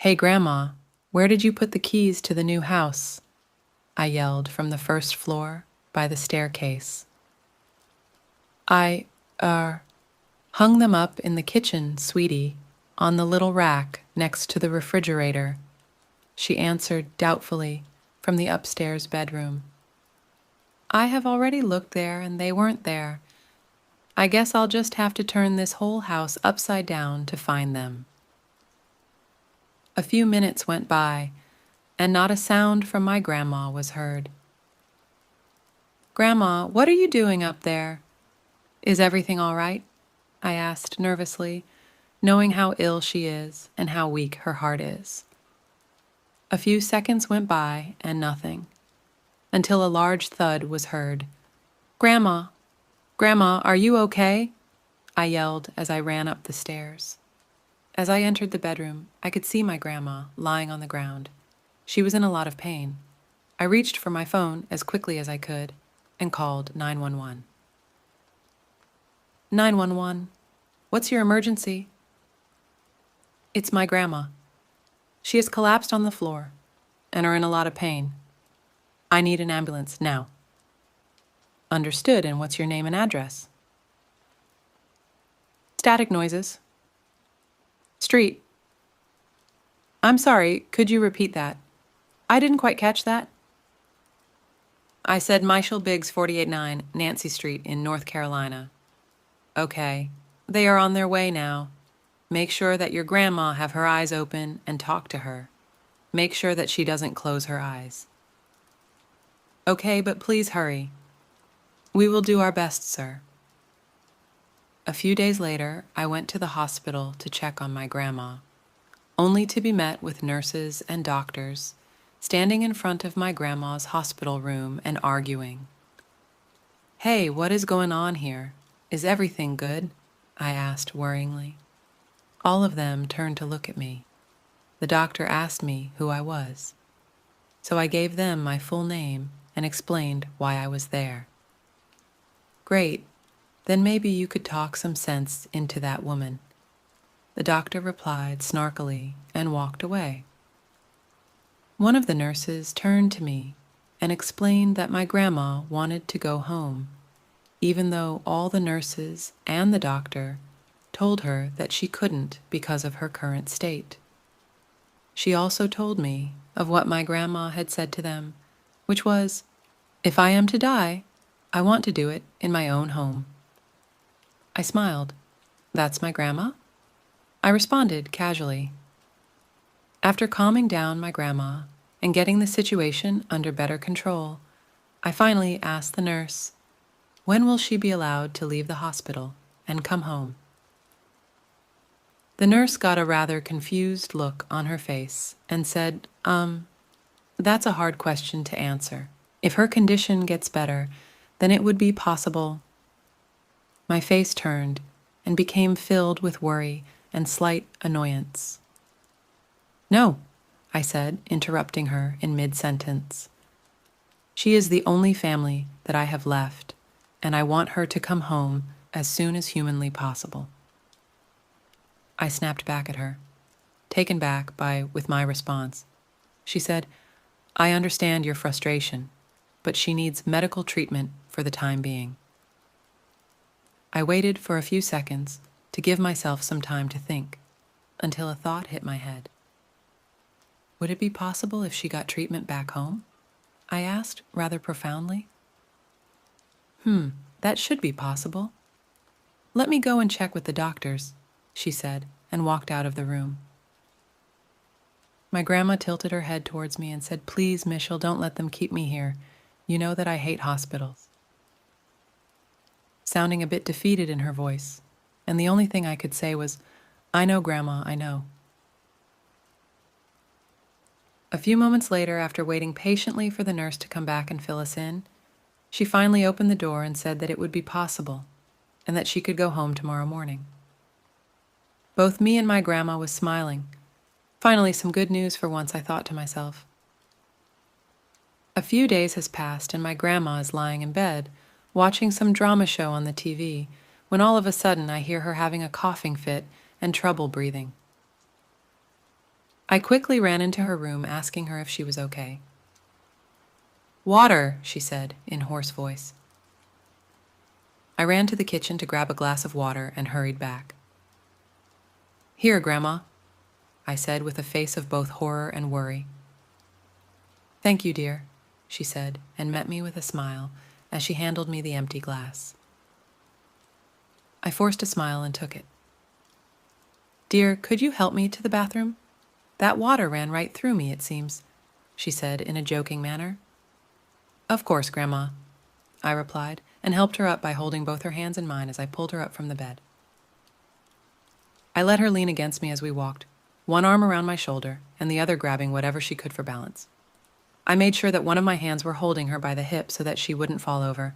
"Hey, Grandma, where did you put the keys to the new house?" I yelled from the first floor by the staircase. "I, er, hung them up in the kitchen, sweetie, on the little rack next to the refrigerator," she answered doubtfully from the upstairs bedroom. "I have already looked there and they weren't there. I guess I'll just have to turn this whole house upside down to find them." A few minutes went by, and not a sound from my grandma was heard. "Grandma, what are you doing up there? Is everything all right?" I asked nervously, knowing how ill she is and how weak her heart is. A few seconds went by and nothing, until a large thud was heard. "Grandma, Grandma, are you okay?" I yelled as I ran up the stairs. As I entered the bedroom, I could see my grandma lying on the ground. She was in a lot of pain. I reached for my phone as quickly as I could and called 911. "911, what's your emergency?" "It's my grandma. She has collapsed on the floor and are in a lot of pain. I need an ambulance now." "Understood, and what's your name and address?" "Static noises." "Street." "I'm sorry, could you repeat that? I didn't quite catch that." "I said Michael Biggs 489 Nancy Street in North Carolina." "Okay, they are on their way now. Make sure that your grandma have her eyes open and talk to her. Make sure that she doesn't close her eyes." "Okay, but please hurry." "We will do our best, sir." A few days later, I went to the hospital to check on my grandma, only to be met with nurses and doctors standing in front of my grandma's hospital room and arguing. "Hey, what is going on here? Is everything good?" I asked worryingly. All of them turned to look at me. The doctor asked me who I was, so I gave them my full name and explained why I was there. "Great, then maybe you could talk some sense into that woman," the doctor replied snarkily and walked away. One of the nurses turned to me and explained that my grandma wanted to go home, even though all the nurses and the doctor told her that she couldn't because of her current state. She also told me of what my grandma had said to them, which was, "If I am to die, I want to do it in my own home." I smiled. "That's my grandma?" I responded casually. After calming down my grandma and getting the situation under better control, I finally asked the nurse, "When will she be allowed to leave the hospital and come home?" The nurse got a rather confused look on her face and said, That's a hard question to answer. If her condition gets better, then it would be possible." My face turned and became filled with worry and slight annoyance. "No," I said, interrupting her in mid-sentence. "She is the only family that I have left, and I want her to come home as soon as humanly possible." I snapped back at her, taken back with my response. She said, "I understand your frustration, but she needs medical treatment for the time being." I waited for a few seconds to give myself some time to think, until a thought hit my head. "Would it be possible if she got treatment back home?" I asked rather profoundly. That should be possible. Let me go and check with the doctors," she said, and walked out of the room. My grandma tilted her head towards me and said, "Please, Michelle, don't let them keep me here. You know that I hate hospitals." Sounding a bit defeated in her voice, and the only thing I could say was, "I know, Grandma, I know." A few moments later, after waiting patiently for the nurse to come back and fill us in, she finally opened the door and said that it would be possible, and that she could go home tomorrow morning. Both me and my grandma was smiling. Finally, some good news for once, I thought to myself. A few days has passed, and my grandma is lying in bed, watching some drama show on the TV, when all of a sudden I hear her having a coughing fit and trouble breathing. I quickly ran into her room, asking her if she was okay. "Water," she said in hoarse voice. I ran to the kitchen to grab a glass of water and hurried back. "Here, Grandma," I said with a face of both horror and worry. "Thank you, dear," she said, and met me with a smile as she handed me the empty glass. I forced a smile and took it. "Dear, could you help me to the bathroom? That water ran right through me, it seems," she said in a joking manner. "Of course, Grandma," I replied, and helped her up by holding both her hands in mine as I pulled her up from the bed. I let her lean against me as we walked, one arm around my shoulder and the other grabbing whatever she could for balance. I made sure that one of my hands were holding her by the hip so that she wouldn't fall over.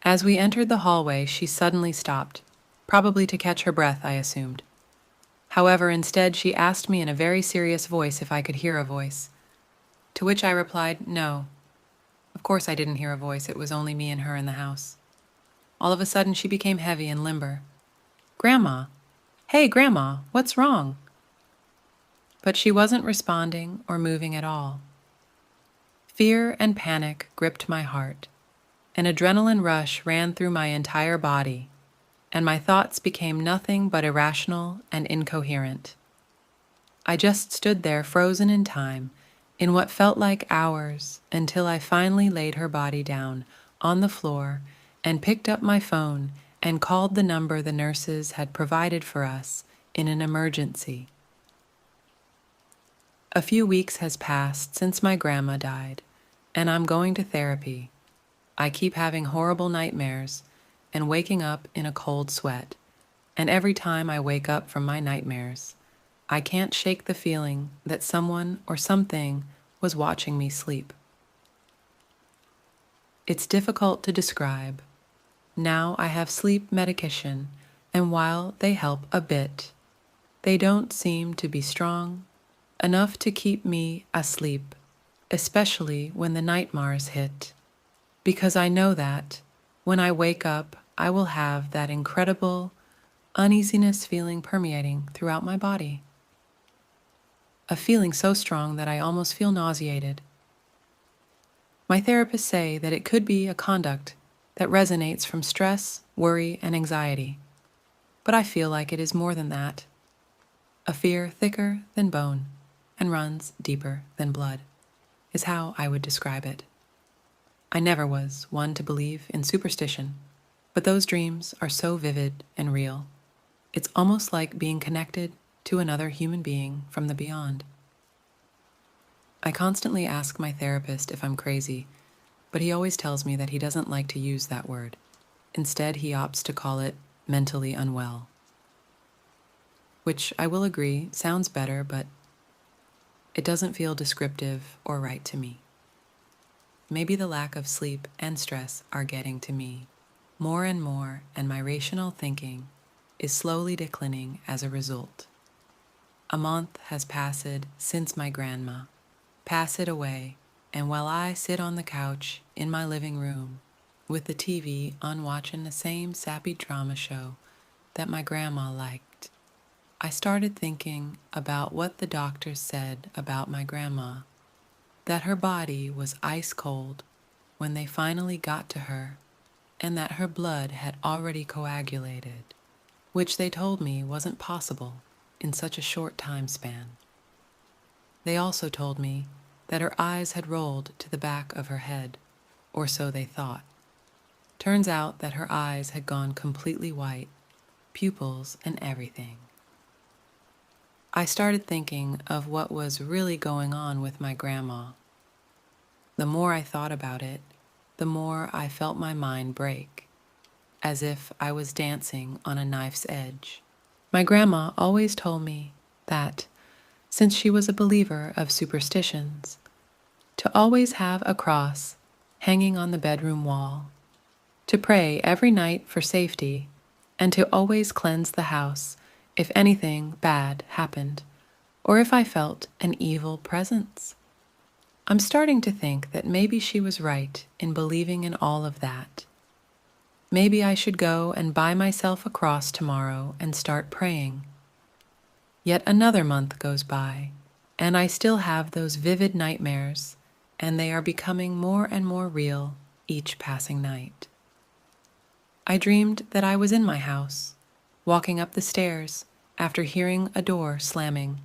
As we entered the hallway, she suddenly stopped, probably to catch her breath, I assumed. However, instead, she asked me in a very serious voice if I could hear a voice, to which I replied, no. Of course I didn't hear a voice, it was only me and her in the house. All of a sudden, she became heavy and limber. "Grandma! Hey, Grandma, what's wrong?" But she wasn't responding or moving at all. Fear and panic gripped my heart. An adrenaline rush ran through my entire body, and my thoughts became nothing but irrational and incoherent. I just stood there frozen in time, in what felt like hours, until I finally laid her body down on the floor and picked up my phone and called the number the nurses had provided for us in an emergency. A few weeks has passed since my grandma died, and I'm going to therapy. I keep having horrible nightmares and waking up in a cold sweat, and every time I wake up from my nightmares, I can't shake the feeling that someone or something was watching me sleep. It's difficult to describe. Now I have sleep medication, and while they help a bit, they don't seem to be strong enough to keep me asleep, especially when the nightmares hit, because I know that when I wake up, I will have that incredible uneasiness feeling permeating throughout my body. A feeling so strong that I almost feel nauseated. My therapists say that it could be a conduct that resonates from stress, worry, and anxiety, but I feel like it is more than that. A fear thicker than bone and runs deeper than blood is how I would describe it. I never was one to believe in superstition, but those dreams are so vivid and real. It's almost like being connected to another human being from the beyond. I constantly ask my therapist if I'm crazy, but he always tells me that he doesn't like to use that word. Instead, he opts to call it mentally unwell. Which I will agree sounds better, but it doesn't feel descriptive or right to me. Maybe the lack of sleep and stress are getting to me more and more, and my rational thinking is slowly declining as a result. A month has passed since my grandma passed away, and while I sit on the couch in my living room with the TV on watching the same sappy drama show that my grandma liked, I started thinking about what the doctors said about my grandma, that her body was ice cold when they finally got to her, and that her blood had already coagulated, which they told me wasn't possible in such a short time span. They also told me that her eyes had rolled to the back of her head, or so they thought. Turns out that her eyes had gone completely white, pupils and everything. I started thinking of what was really going on with my grandma. The more I thought about it, the more I felt my mind break, as if I was dancing on a knife's edge. My grandma always told me that, since she was a believer of superstitions, to always have a cross hanging on the bedroom wall, to pray every night for safety, and to always cleanse the house if anything bad happened, or if I felt an evil presence. I'm starting to think that maybe she was right in believing in all of that. Maybe I should go and buy myself a cross tomorrow and start praying. Yet another month goes by, and I still have those vivid nightmares, and they are becoming more and more real each passing night. I dreamed that I was in my house, walking up the stairs after hearing a door slamming.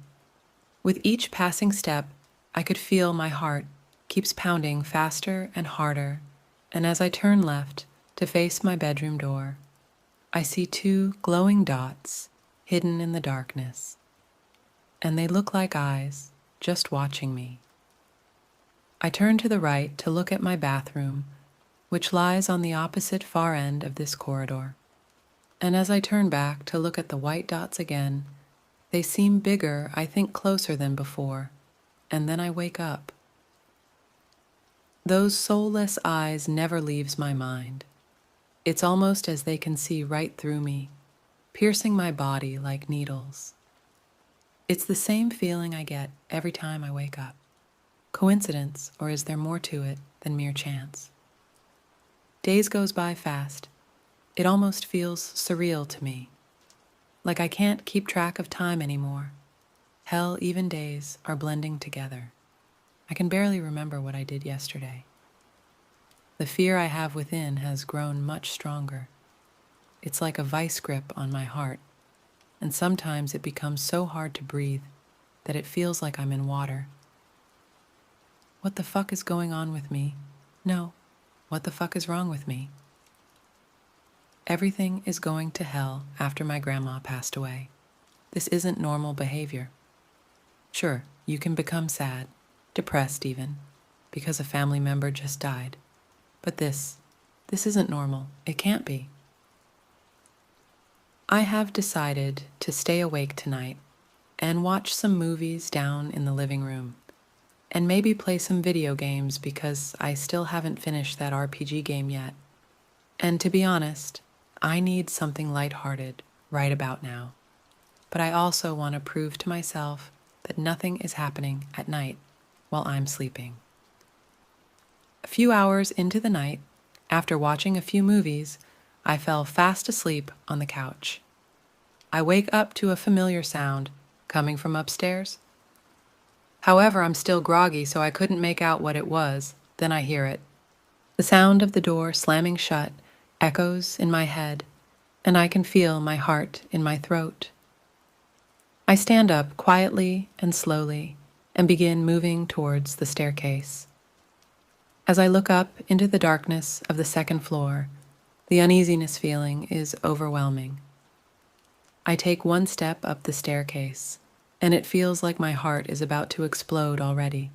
With each passing step, I could feel my heart keeps pounding faster and harder, and as I turn left to face my bedroom door, I see two glowing dots hidden in the darkness, and they look like eyes just watching me. I turn to the right to look at my bathroom, which lies on the opposite far end of this corridor, and as I turn back to look at the white dots again, they seem bigger, I think closer than before, and then I wake up. Those soulless eyes never leaves my mind. It's almost as they can see right through me, piercing my body like needles. It's the same feeling I get every time I wake up. Coincidence, or is there more to it than mere chance? Days goes by fast. It almost feels surreal to me. Like I can't keep track of time anymore. Hell, even days are blending together. I can barely remember what I did yesterday. The fear I have within has grown much stronger. It's like a vice grip on my heart, and sometimes it becomes so hard to breathe that it feels like I'm in water. What the fuck is going on with me? No, what the fuck is wrong with me? Everything is going to hell after my grandma passed away. This isn't normal behavior. Sure, you can become sad, depressed even, because a family member just died. But this isn't normal. It can't be. I have decided to stay awake tonight and watch some movies down in the living room, and maybe play some video games because I still haven't finished that RPG game yet. And to be honest, I need something lighthearted right about now. But I also want to prove to myself that nothing is happening at night while I'm sleeping. A few hours into the night, after watching a few movies, I fell fast asleep on the couch. I wake up to a familiar sound coming from upstairs. However, I'm still groggy, so I couldn't make out what it was. Then I hear it. The sound of the door slamming shut echoes in my head, and I can feel my heart in my throat. I stand up quietly and slowly and begin moving towards the staircase. As I look up into the darkness of the second floor, the uneasiness feeling is overwhelming. I take one step up the staircase, and it feels like my heart is about to explode already.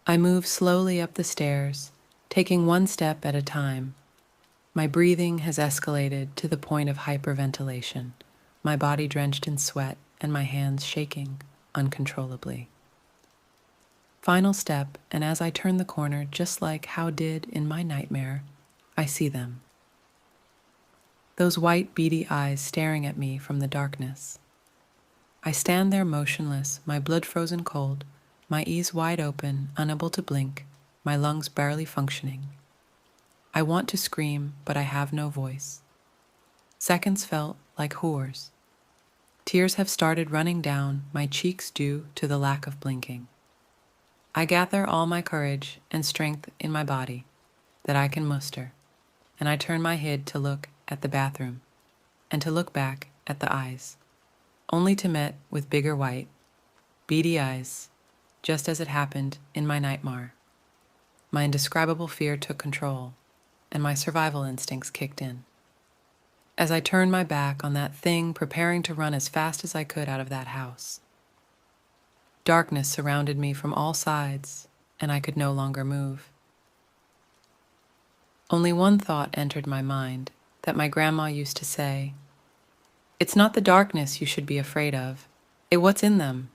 I move slowly up the stairs, taking one step at a time. My breathing has escalated to the point of hyperventilation, my body drenched in sweat and my hands shaking uncontrollably. Final step, and as I turn the corner, just like how did in my nightmare, I see them. Those white, beady eyes staring at me from the darkness. I stand there motionless, my blood frozen cold, my eyes wide open, unable to blink, my lungs barely functioning. I want to scream, but I have no voice. Seconds felt like hours. Tears have started running down my cheeks due to the lack of blinking. I gather all my courage and strength in my body that I can muster, and I turn my head to look at the bathroom and to look back at the eyes, only to meet with bigger white, beady eyes, just as it happened in my nightmare. My indescribable fear took control, and my survival instincts kicked in. As I turned my back on that thing, preparing to run as fast as I could out of that house, darkness surrounded me from all sides, and I could no longer move. Only one thought entered my mind, that my grandma used to say, "It's not the darkness you should be afraid of, it's what's in them.